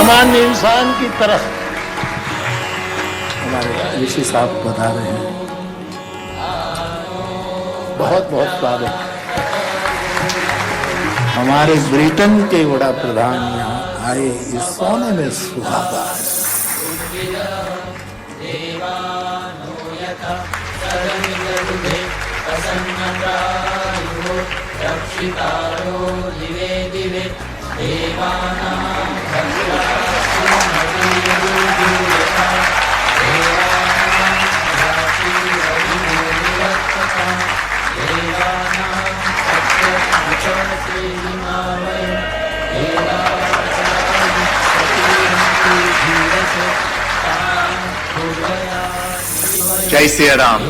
सामान्य इंसान की तरह हमारे ऋषि साहब बता रहे हैं। बहुत बहुत स्वागत। हमारे ब्रिटेन के बड़ा प्रधान यहाँ आए, इस सोने में सुहागा है। जय Siya Ram.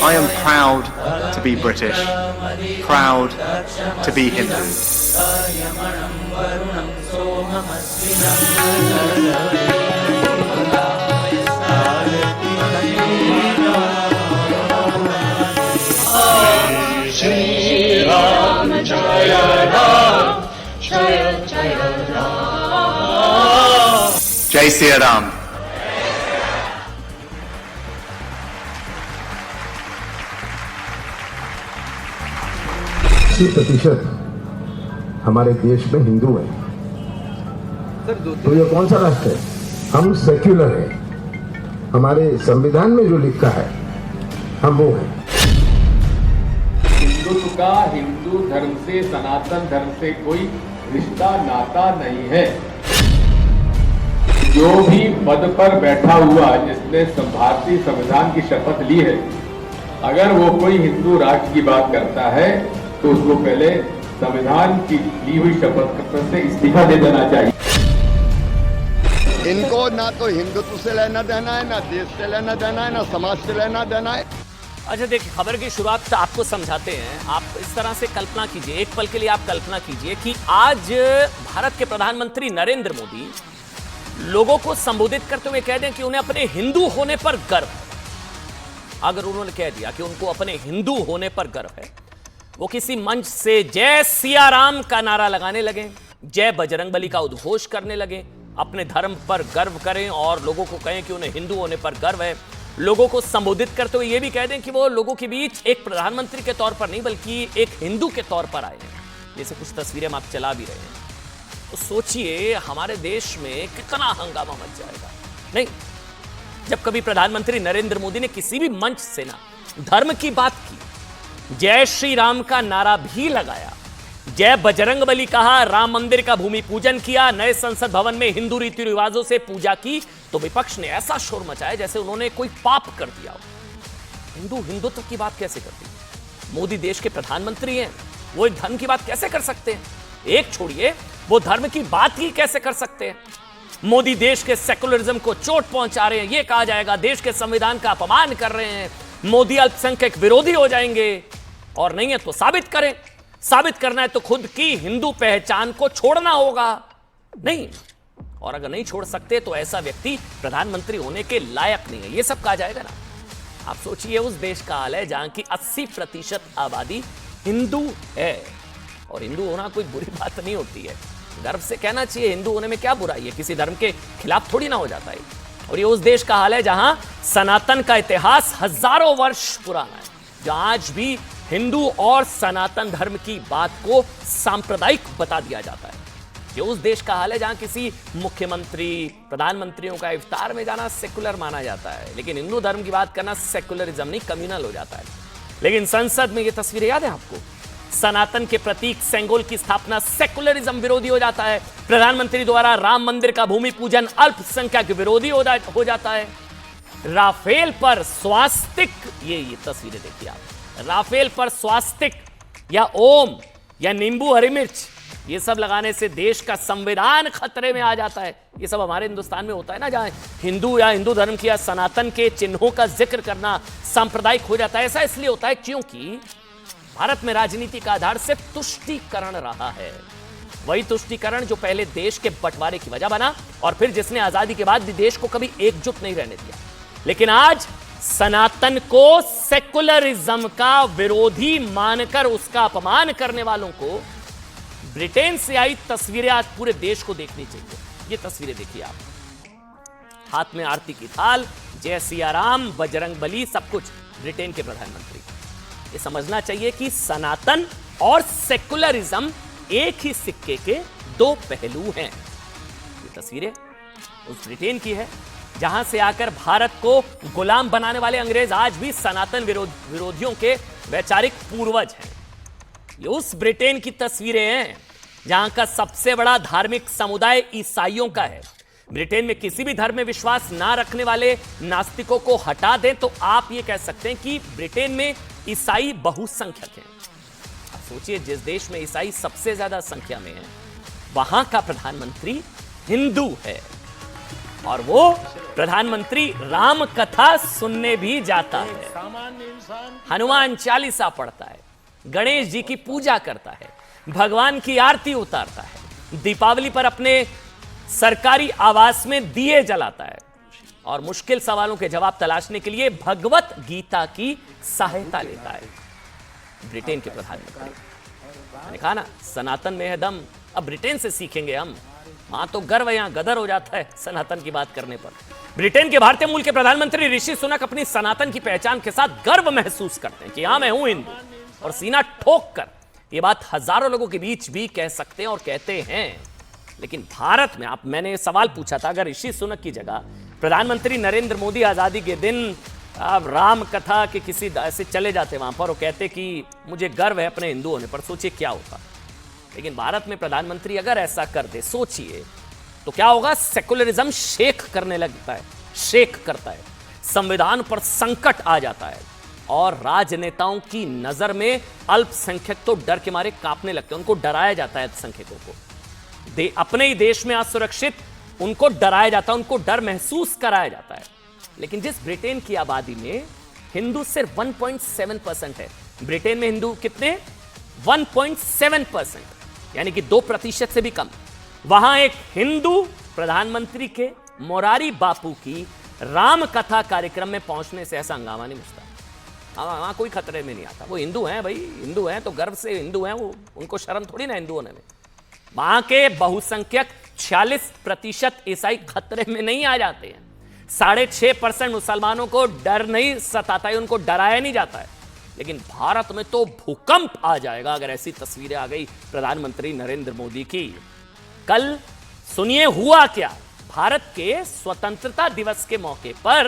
I am proud to be British, proud to be Hindu. Shri Ram Jaya Ram Jaya Jaya Ram Jai Siya Ram। प्रतिशत हमारे देश में हिंदू हैं। तो ये कौन सा राष्ट्र है? हम सेक्युलर हैं। हमारे संविधान में जो लिखा है हम वो हैं। हिंदुत्व का हिंदू धर्म से, सनातन धर्म से कोई रिश्ता नाता नहीं है। जो भी पद पर बैठा हुआ जिसने भारतीय संविधान की शपथ ली है, अगर वो कोई हिंदू राष्ट्र की बात करता है तो उसको पहले संविधान की ली हुई शपथ से इस्तीफा दे देना चाहिए। इनको ना तो हिंदुत्व से लेना देना है, ना देश से लेना देना है, ना समाज से लेना देना है। अच्छा देखिए, खबर की शुरुआत आपको समझाते हैं। आप इस तरह से कल्पना कीजिए, एक पल के लिए आप कल्पना कीजिए कि आज भारत के प्रधानमंत्री नरेंद्र मोदी लोगों को संबोधित करते हुए कह दें कि उन्हें अपने हिंदू होने पर गर्व है। अगर उन्होंने कह दिया कि उनको अपने हिंदू होने पर गर्व है, वो किसी मंच से जय सिया राम का नारा लगाने लगे, जय बजरंगबली का उद्घोष करने लगे, अपने धर्म पर गर्व करें और लोगों को कहें कि उन्हें हिंदू होने पर गर्व है। लोगों को संबोधित करते हुए यह भी कह दें कि वो लोगों के बीच एक प्रधानमंत्री के तौर पर नहीं बल्कि एक हिंदू के तौर पर आए हैं। जैसे कुछ तस्वीरें हम आप चला भी रहे हैं, तो सोचिए हमारे देश में कितना हंगामा मच जाएगा। नहीं, जब कभी प्रधानमंत्री नरेंद्र मोदी ने किसी भी मंच से ना धर्म की बात की, जय श्री राम का नारा भी लगाया, जय बजरंगबली कहा, राम मंदिर का भूमि पूजन किया, नए संसद भवन में हिंदू रीति रिवाजों से पूजा की, तो विपक्ष ने ऐसा शोर मचाया जैसे उन्होंने कोई पाप कर दिया हो। हिंदुत्व की बात कैसे करती? मोदी देश के प्रधानमंत्री हैं, वो एक धर्म की बात कैसे कर सकते हैं? एक छोड़िए, वो धर्म की बात ही कैसे कर सकते हैं? मोदी देश के सेकुलरिज्म को चोट पहुंचा रहे हैं, यह कहा जाएगा देश के संविधान का अपमान कर रहे हैं, मोदी अल्पसंख्यक विरोधी हो जाएंगे। और नहीं है तो साबित करें। साबित करना है तो खुद की हिंदू पहचान को छोड़ना होगा। नहीं, और अगर नहीं छोड़ सकते तो ऐसा व्यक्ति प्रधानमंत्री होने के लायक नहीं है, यह सब कहा जाएगा ना। आप सोचिए उस देश का हाल है जहां की 80% आबादी हिंदू है, और हिंदू होना कोई बुरी बात नहीं होती है। गर्व से कहना चाहिए हिंदू होने में क्या बुराई है, किसी धर्म के खिलाफ थोड़ी ना हो जाता है। और ये उस देश का हाल है जहां सनातन का इतिहास हजारों वर्ष पुराना है, जहां आज भी हिंदू और सनातन धर्म की बात को सांप्रदायिक बता दिया जाता है। ये उस देश का हाल है जहां किसी मुख्यमंत्री, प्रधानमंत्रियों का इफ्तार में जाना सेकुलर माना जाता है, लेकिन हिंदू धर्म की बात करना सेकुलरिज्म नहीं, कम्युनल हो जाता है। लेकिन संसद में ये तस्वीरें याद है आपको? सनातन के प्रतीक सेंगोल की स्थापना सेकुलरिज्म विरोधी हो जाता है। प्रधानमंत्री द्वारा राम मंदिर का भूमि पूजन अल्पसंख्यक विरोधी हो जाता है। राफेल पर स्वास्तिक, ये तस्वीरें देखिए आप, राफेल पर स्वास्तिक या ओम या नींबू हरी मिर्च, ये सब लगाने से देश का संविधान खतरे में आ जाता है। ये सब हमारे हिंदुस्तान में होता है ना, जहां हिंदू या हिंदू धर्म की या सनातन के चिन्हों का जिक्र करना सांप्रदायिक हो जाता है। ऐसा इसलिए होता है क्योंकि भारत में राजनीति का आधार सिर्फ तुष्टीकरण रहा है। वही तुष्टीकरण जो पहले देश के बंटवारे की वजह बना और फिर जिसने आजादी के बाद भी देश को कभी एकजुट नहीं रहने दिया। लेकिन आज सनातन को सेकुलरिज्म का विरोधी मानकर उसका अपमान करने वालों को ब्रिटेन से आई तस्वीरें आज पूरे देश को देखनी चाहिए। ये तस्वीरें देखिए आप, हाथ में आरती की थाल, जय सिया राम, बजरंग बली, सब कुछ ब्रिटेन के प्रधानमंत्री। ये समझना चाहिए कि सनातन और सेकुलरिज्म एक ही सिक्के के दो पहलू हैं। ये तस्वीरें उस ब्रिटेन की है जहां से आकर भारत को गुलाम बनाने वाले अंग्रेज आज भी सनातन विरोधियों के वैचारिक पूर्वज हैं। ये उस ब्रिटेन की तस्वीरें हैं जहां का सबसे बड़ा धार्मिक समुदाय ईसाइयों का है। ब्रिटेन में किसी भी धर्म में विश्वास ना रखने वाले नास्तिकों को हटा दें तो आप ये कह सकते हैं कि ब्रिटेन में ईसाई बहुसंख्यक हैं। आप सोचिए, जिस देश में ईसाई सबसे ज्यादा संख्या में है वहां का प्रधानमंत्री हिंदू है और वो प्रधानमंत्री राम कथा सुनने भी जाता है, हनुमान चालीसा पढ़ता है, गणेश जी की पूजा करता है, भगवान की आरती उतारता है, दीपावली पर अपने सरकारी आवास में दिए जलाता है और मुश्किल सवालों के जवाब तलाशने के लिए भगवत गीता की सहायता लेता है। ब्रिटेन के प्रधानमंत्री, मैंने कहा ना, सनातन में है दम। अब ब्रिटेन से सीखेंगे हम, वहां तो गर्व, यहां गदर हो जाता है सनातन की बात करने पर। ब्रिटेन के भारतीय मूल के प्रधानमंत्री ऋषि सुनक अपनी सनातन की पहचान के साथ गर्व महसूस करते हैं कि हां, मैं हूं हिंदू, और सीना ठोक कर यह बात हजारों लोगों के बीच भी कह सकते हैं और कहते हैं। लेकिन भारत में मैंने सवाल पूछा था, अगर ऋषि सुनक की जगह प्रधानमंत्री नरेंद्र मोदी आजादी के दिन अब राम कथा के किसी ऐसे चले जाते वहां पर और कहते कि मुझे गर्व है अपने हिंदू होने पर, सोचिए क्या होता। लेकिन भारत में प्रधानमंत्री अगर ऐसा कर दे, सोचिए तो क्या होगा। सेकुलरिज्म शेक करने लगता है, शेक करता है, संविधान पर संकट आ जाता है और राजनेताओं की नजर में अल्पसंख्यक तो डर के मारे कांपने लगते हैं। उनको डराया जाता है, अल्पसंख्यकों को अपने ही देश में असुरक्षित उनको डराया जाता है, उनको डर महसूस कराया जाता है। लेकिन जिस ब्रिटेन की आबादी में हिंदू सिर्फ 1.7% है, ब्रिटेन में हिंदू कितने? 1.7%, यानी कि 2% से भी कम। वहां एक हिंदू प्रधानमंत्री के मोरारी बापू की राम कथा कार्यक्रम में पहुंचने से ऐसा हंगामा नहीं मचता। वहां कोई खतरे में नहीं आता। वो हिंदू हैं भाई, हिंदू हैं तो गर्व से हिंदू हैं, वो उनको शर्म थोड़ी ना हिंदू होने में। वहां के बहुसंख्यक 46% ईसाई खतरे में नहीं आ जाते हैं। 6.5% मुसलमानों को डर नहीं सताता है, उनको डराया नहीं जाता है। लेकिन भारत में तो भूकंप आ जाएगा अगर ऐसी तस्वीरें आ गई प्रधानमंत्री नरेंद्र मोदी की। कल सुनिए हुआ क्या। भारत के स्वतंत्रता दिवस के मौके पर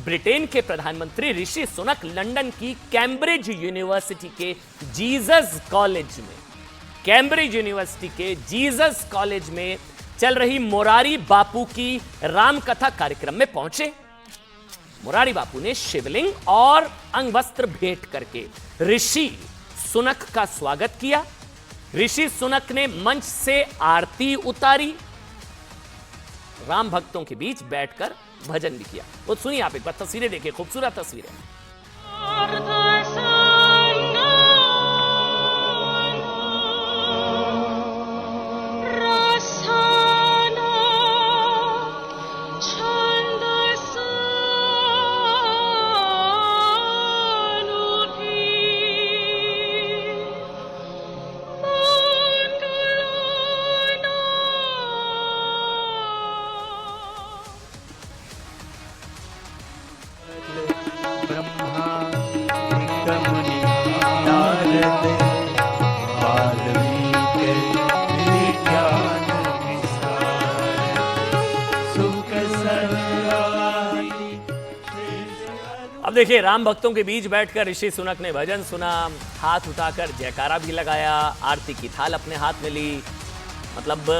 ब्रिटेन के प्रधानमंत्री ऋषि सुनक लंदन की कैम्ब्रिज यूनिवर्सिटी के जीसस कॉलेज में, कैम्ब्रिज यूनिवर्सिटी के जीसस कॉलेज में चल रही मोरारी बापू की रामकथा कार्यक्रम में पहुंचे। मोरारी बापू ने शिवलिंग और अंगवस्त्र भेंट करके ऋषि सुनक का स्वागत किया। ऋषि सुनक ने मंच से आरती उतारी, राम भक्तों के बीच बैठकर भजन भी किया। वो सुनिए आप एक बार, तस्वीरें देखिए, खूबसूरत तस्वीरें। अब देखिए, राम भक्तों के बीच बैठकर ऋषि सुनक ने भजन सुना, हाथ उठाकर जयकारा भी लगाया, आरती की थाल अपने हाथ में ली। मतलब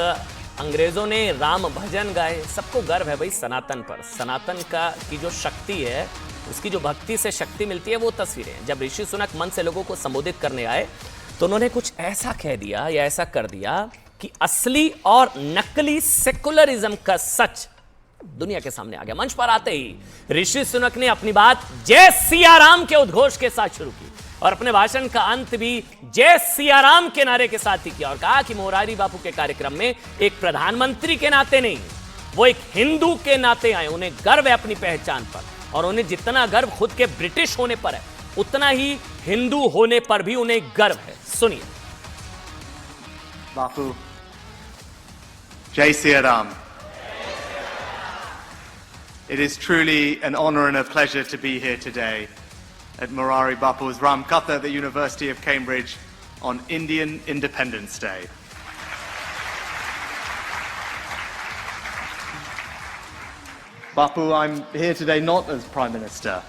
अंग्रेजों ने राम भजन गाए। सबको गर्व है भाई सनातन पर। सनातन का की जो शक्ति है, उसकी जो भक्ति से शक्ति मिलती है, वो तस्वीरें हैं। जब ऋषि सुनक मन से लोगों को संबोधित करने आए तो उन्होंने कुछ ऐसा कह दिया या ऐसा कर दिया कि असली और नकली सेकुलरिज्म का सच दुनिया के सामने आ गया। मंच पर आते ही ऋषि सुनक ने अपनी बात जय सिया राम के उद्घोष के साथ शुरू की और अपने भाषण का अंत भी जय सिया राम के नारे के साथ ही किया और कहा कि मोरारी बापू के कार्यक्रम में एक प्रधानमंत्री के नाते नहीं, वो एक हिंदू के नाते आए। उन्हें गर्व है अपनी पहचान पर। और उन्हें जितना गर्व खुद के ब्रिटिश होने पर है, उतना ही हिंदू होने पर भी उन्हें गर्व है। सुनिए। Bapu, Jai Siya Ram. It is truly an honor and a pleasure to be here today at Morari Bapu's Ramkatha at the University of Cambridge on Indian Independence Day. Bapu, I'm here today not as Prime Minister,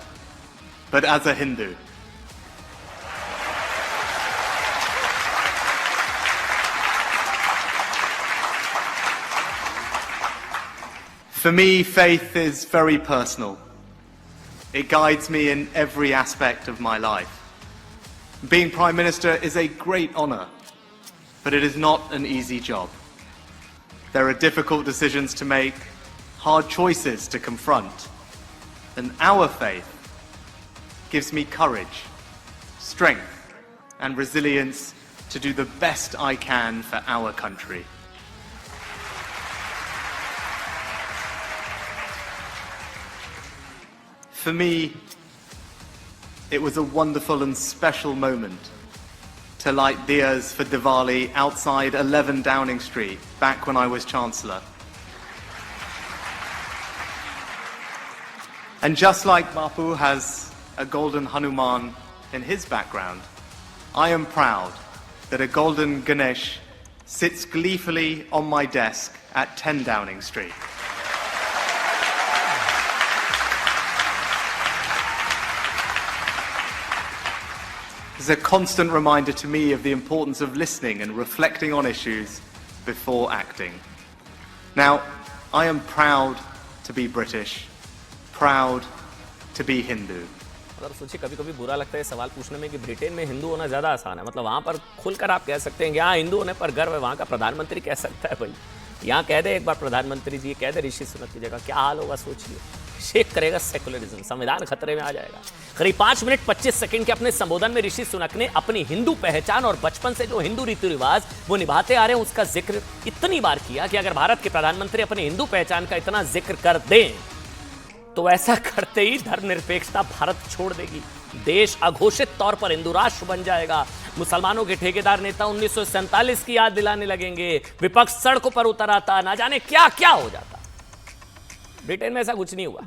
but as a Hindu. For me, faith is very personal. It guides me in every aspect of my life. Being Prime Minister is a great honour, but it is not an easy job. There are difficult decisions to make, hard choices to confront, and our faith gives me courage, strength, and resilience to do the best I can for our country. For me, it was a wonderful and special moment to light diyas for Diwali outside 11 Downing Street back when I was Chancellor. And just like Bapu has a golden Hanuman in his background, I am proud that a golden Ganesh sits gleefully on my desk at 10 Downing Street. It's a constant reminder to me of the importance of listening and reflecting on issues before acting. Now, I am proud to be British, proud to be Hindu. अगर सोचिए, कभी कभी बुरा लगता है सवाल पूछने में कि ब्रिटेन में हिंदू होना ज़्यादा आसान है। मतलब वहाँ पर खुलकर आप कह सकते हैं कि हाँ हिंदू होने पर गर्व है। वहाँ का प्रधानमंत्री कह सकता है भाई, यहाँ कह दे एक बार प्रधानमंत्री जी, कह दे ऋषि सुनक की जगह, क्या हाल होगा सोचिए। शेक करेगा सेकुलरिज्म, संविधान खतरे में आ जाएगा। करीब 5 मिनट 25 सेकंड के अपने संबोधन में ऋषि सुनक ने अपनी हिंदू पहचान और बचपन से जो हिंदू रीति रिवाज वो निभाते आ रहे हैं उसका जिक्र इतनी बार किया कि अगर भारत के प्रधानमंत्री अपनी हिंदू पहचान का इतना जिक्र कर दें तो ऐसा करते ही धर्मनिरपेक्षता भारत छोड़ देगी, देश अघोषित तौर पर हिंदू राष्ट्र बन जाएगा। मुसलमानों के ठेकेदार नेता 1947 की याद दिलाने लगेंगे, विपक्ष सड़कों पर उतर आता, ना जाने क्या क्या हो जाता। ब्रिटेन में ऐसा कुछ नहीं हुआ।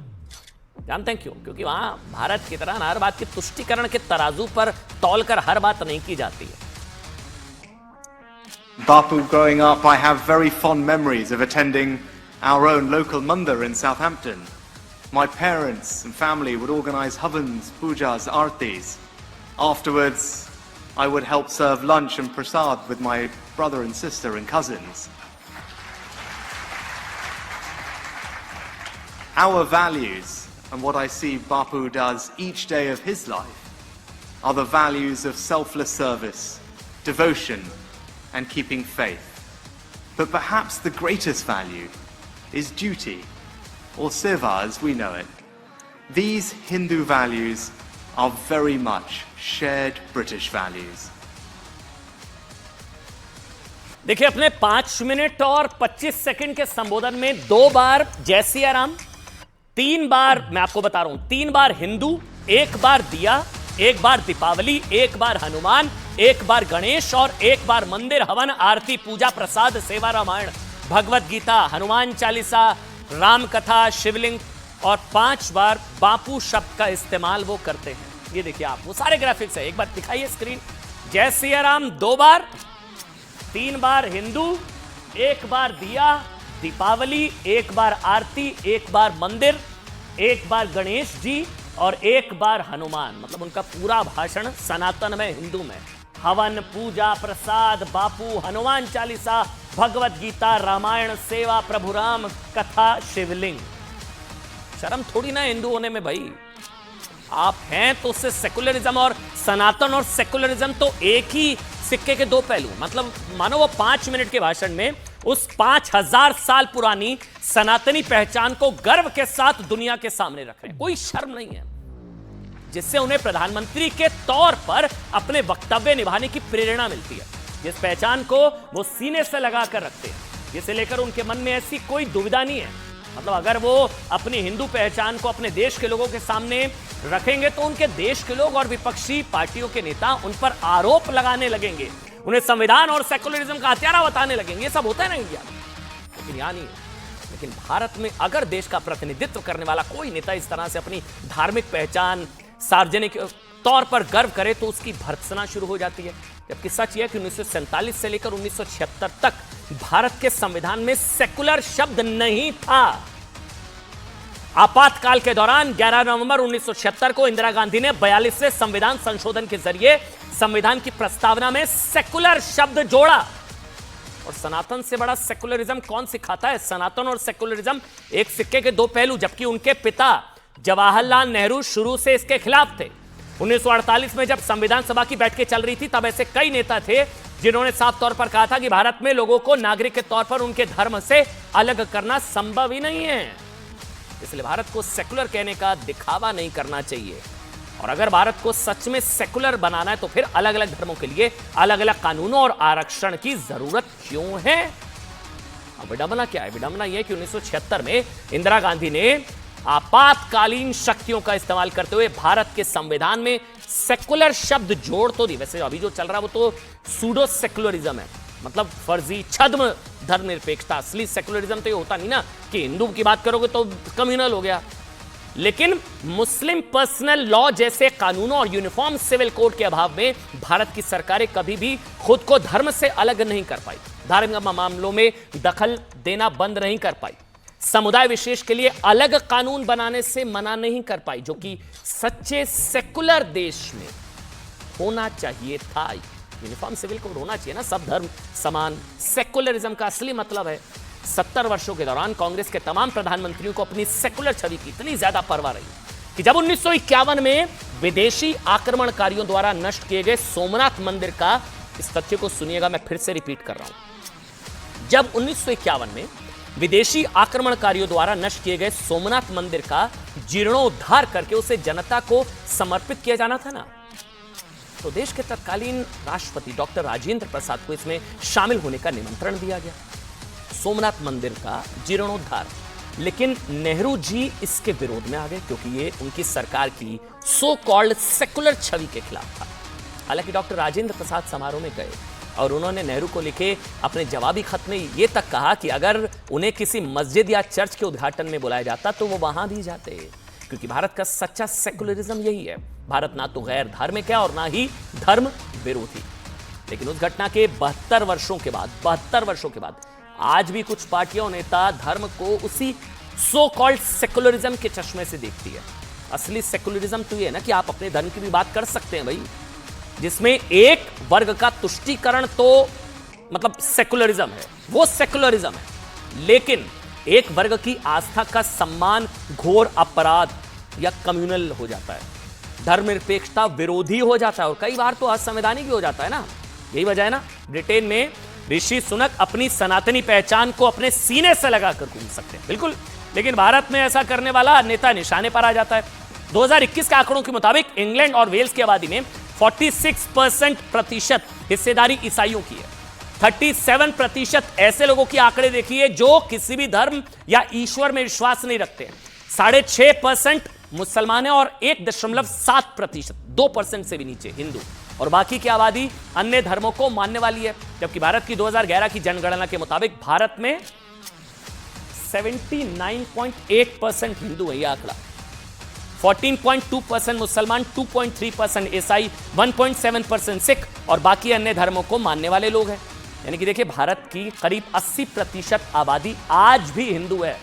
जानते हैं क्यों? क्योंकि वहां भारत की तरह हर बात की तुष्टीकरण के तराजू पर तौलकर हर बात नहीं की जाती है। Bapu, growing up, I have very fond memories of attending our own local mandir in Southampton. My parents and family would organize havans, pujas, artis. Afterwards, I would help serve lunch and prasad with my brother and sister and cousins. Our values, and what I see Bapu does each day of his life, are the values of selfless service, devotion, and keeping faith. But perhaps the greatest value is duty, or seva as we know it. These Hindu values are very much shared British values. देखिए, अपने 5 minute और 25 second के संबोधन में 2 बार जय सिया राम, 3 बार, मैं आपको बता रहा हूं, 3 बार हिंदू, 1 बार दिया, 1 बार दीपावली, 1 बार हनुमान, 1 बार गणेश और 1 बार मंदिर, हवन, आरती, पूजा, प्रसाद, सेवा, रामायण, भगवत गीता, हनुमान चालीसा, राम कथा, शिवलिंग और 5 बार बापू शब्द का इस्तेमाल वो करते हैं। ये देखिए आप, वो सारे ग्राफिक्स है, एक बार दिखाइए स्क्रीन। जय सिया राम 2 बार, 3 बार हिंदू, 1 बार दिया, दीपावली, 1 बार आरती, 1 बार मंदिर, 1 बार गणेश जी और 1 बार हनुमान। मतलब उनका पूरा भाषण सनातन में, हिंदू में, हवन, पूजा, प्रसाद, बापू, हनुमान चालीसा, भगवत गीता, रामायण, सेवा, प्रभु राम कथा, शिवलिंग। शर्म थोड़ी ना हिंदू होने में भाई, आप हैं तो उससे सेकुलरिज्म और सनातन और सेकुलरिज्म तो एक ही सिक्के के 2 पहलू। मतलब मानो वो 5 मिनट के भाषण में उस 5000 साल पुरानी सनातनी पहचान को गर्व के साथ दुनिया के सामने रख रहे हैं। कोई शर्म नहीं है, जिससे उन्हें प्रधानमंत्री के तौर पर अपने वक्तव्य निभाने की प्रेरणा मिलती है। जिस पहचान को वो सीने से लगा कर रखते हैं, जिसे लेकर उनके मन में ऐसी कोई दुविधा नहीं है मतलब अगर वो अपनी हिंदू पहचान को अपने देश के लोगों के सामने रखेंगे तो उनके देश के लोग और विपक्षी पार्टियों के नेता उन पर आरोप लगाने लगेंगे, उन्हें संविधान और सेकुलरिज्म का हत्यारा बताने लगेंगे। ये सब होता है ना इंडिया में, लेकिन यहां नहीं। लेकिन भारत में अगर देश का प्रतिनिधित्व करने वाला कोई नेता इस तरह से अपनी धार्मिक पहचान सार्वजनिक तौर पर गर्व करे तो उसकी भर्त्सना शुरू हो जाती है। जबकि सच यह कि 1947 से लेकर 1976 तक भारत के संविधान में सेकुलर शब्द नहीं था। आपातकाल के दौरान 11 नवंबर 1976 को इंदिरा गांधी ने 42वें संविधान संशोधन के जरिए संविधान की प्रस्तावना में सेकुलर शब्द जोड़ा। और सनातन से बड़ा सेकुलरिज्म कौन सिखाता है? सनातन और सेकुलरिज्म एक सिक्के के दो पहलू, जबकि उनके पिता जवाहरलाल नेहरू शुरू से इसके खिलाफ थे। 1948 में जब संविधान सभा की बैठकें चल रही थी तब ऐसे कई नेता थे जिन्होंने साफ तौर पर कहा था कि भारत में लोगों को नागरिक के तौर पर उनके धर्म से अलग करना संभव ही नहीं है। इसलिए भारत को सेकुलर कहने का दिखावा नहीं करना चाहिए। और अगर भारत को सच में सेकुलर बनाना है तो फिर अलग अलग धर्मों के लिए अलग अलग कानूनों और आरक्षण की जरूरत क्यों है? अब विडंबना क्या है? विडंबना यह कि 1976 में इंदिरा गांधी ने आपातकालीन शक्तियों का इस्तेमाल करते हुए भारत के संविधान में सेकुलर शब्द जोड़ तो दी। वैसे अभी जो चल रहा है वो तो सूडो सेकुलरिज्म है, मतलब फर्जी छद्म धर्मनिरपेक्षता। असली सेकुलरिज्म तो ये होता नहीं ना कि हिंदू की बात करोगे तो कम्युनल हो गया। लेकिन मुस्लिम पर्सनल लॉ जैसे कानूनों और यूनिफॉर्म सिविल कोड के अभाव में भारत की सरकारें कभी भी खुद को धर्म से अलग नहीं कर पाई, धार्मिक मामलों में दखल देना बंद नहीं कर पाई, समुदाय विशेष के लिए अलग कानून बनाने से मना नहीं कर पाई, जो कि सच्चे सेकुलर देश में होना चाहिए था। यूनिफॉर्म सिविल कोड होना चाहिए ना, सब धर्म समान। सेकुलरिज्म का असली मतलब है 70 वर्षों के दौरान कांग्रेस के तमाम प्रधानमंत्रियों को अपनी सेकुलर छवि की इतनी ज्यादा परवाह रही कि जब 1951 में विदेशी आक्रमणकारियों द्वारा नष्ट किए गए सोमनाथ मंदिर का, इस तथ्य को सुनिएगा, मैं फिर से रिपीट कर रहा हूं, जब 1951 में विदेशी आक्रमणकारियों द्वारा नष्ट किए गए सोमनाथ मंदिर का जीर्णोद्धार करके उसे जनता को समर्पित किया जाना था ना, तो देश के तत्कालीन राष्ट्रपति डॉक्टर राजेंद्र प्रसाद को इसमें शामिल होने का निमंत्रण दिया गया, सोमनाथ मंदिर का जीर्णोद्धार। लेकिन नेहरू जी इसके विरोध में आ गए क्योंकि ये उनकी सरकार की सो कॉल्ड सेकुलर छवि के खिलाफ था। हालांकि डॉक्टर राजेंद्र प्रसाद समारोह में गए और उन्होंने नेहरू को लिखे अपने जवाबी खत में यह तक कहा कि अगर उन्हें किसी मस्जिद या चर्च के उद्घाटन में बुलाया जाता तो वो वहां भी जाते, क्योंकि भारत का सच्चा सेकुलरिज्म यही है। भारत ना तो गैर धार्मिक है और ना ही धर्म विरोधी। लेकिन उस घटना के 72 वर्षों के बाद आज भी कुछ पार्टियां और नेता धर्म को उसी सो कॉल्ड सेकुलरिज्म के चश्मे से देखती है। असली सेकुलरिज्म तो ये है ना कि आप अपने धर्म की भी बात कर सकते हैं भाई, जिसमें एक वर्ग का तुष्टीकरण तो मतलब सेकुलरिज्म है, वो सेकुलरिज्म है। लेकिन एक वर्ग की आस्था का सम्मान घोर अपराध या कम्युनल हो जाता है, धर्मनिरपेक्षता विरोधी हो जाता है और कई बार तो असंवैधानिक भी हो जाता है ना। यही वजह है ना ब्रिटेन में ऋषि सुनक अपनी सनातनी पहचान को अपने सीने से लगाकर घूम सकते हैं, बिल्कुल। लेकिन भारत में ऐसा करने वाला नेता निशाने पर आ जाता है। 2021 के आंकड़ों के मुताबिक इंग्लैंड और वेल्स की आबादी में 46% हिस्सेदारी ईसाइयों की है। 37% ऐसे लोगों की आंकड़े देखिए जो किसी भी धर्म या ईश्वर में विश्वास नहीं रखते हैं। 6.5% मुसलमान है और 1.7% 2% से भी नीचे हिंदू, और बाकी की आबादी अन्य धर्मों को मानने वाली है। जबकि भारत की 2011 की जनगणना के मुताबिक भारत में 79.8% हिंदू है, यह आंकड़ा। 14.2% मुसलमान, 2.3% ईसाई, 1.7% सिख और बाकी अन्य धर्मों को मानने वाले लोग हैं। यानी कि देखिए भारत की करीब 80% आबादी आज भी हिंदू है।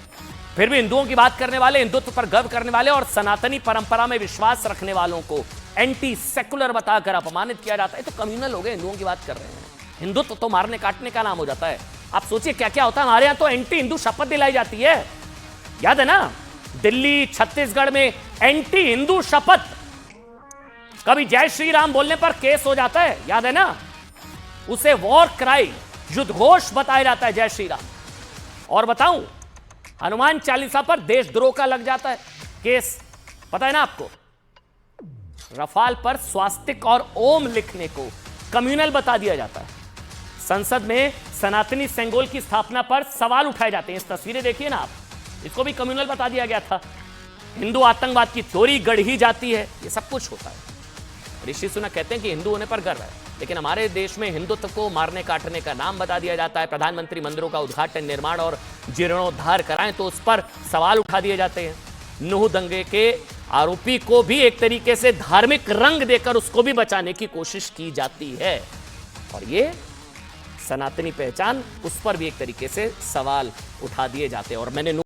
फिर भी हिंदुओं की बात करने वाले, हिंदुत्व पर गर्व करने वाले और सनातनी परंपरा में विश्वास रखने वालों को एंटी सेकुलर बताकर अपमानित किया जाता है। तो कम्युनल हो गए, हिंदुओं की बात कर रहे हैं। हिंदुत्व तो मारने काटने का नाम हो जाता है। आप सोचिए क्या क्या होता है। हमारे यहां तो एंटी हिंदू शपथ दिलाई जाती है, याद है ना? दिल्ली, छत्तीसगढ़ में एंटी हिंदू शपथ, कभी जय श्री राम बोलने पर केस हो जाता है, याद है ना? उसे वॉर क्राई, युद्ध घोष बताया जाता है, जय श्री राम। और बताऊं, हनुमान चालीसा पर देशद्रोह का लग जाता है केस, पता है ना आपको? रफाल पर स्वास्तिक और ओम लिखने को कम्युनल बता दिया जाता है। संसद में सनातनी सेंगोल की स्थापना पर सवाल उठाए जाते हैं। इस तस्वीरें देखिए ना आप, इसको भी कम्युनल बता दिया गया था। हिंदू आतंकवाद की थ्योरी गढ़ी जाती है, ये सब कुछ होता है। ऋषि सुनक कहते हैं कि हिंदू होने पर गर्व है, लेकिन हमारे देश में हिंदुत्व को मारने काटने का नाम बता दिया जाता है। प्रधानमंत्री मंदिरों का उद्घाटन, निर्माण और जीर्णोद्धार कराएं तो उस पर सवाल उठा दिए जाते हैं। नूह दंगे के आरोपी को भी एक तरीके से धार्मिक रंग देकर उसको भी बचाने की कोशिश की जाती है, और ये सनातनी पहचान, उस पर भी एक तरीके से सवाल उठा दिए जाते हैं। और मैंने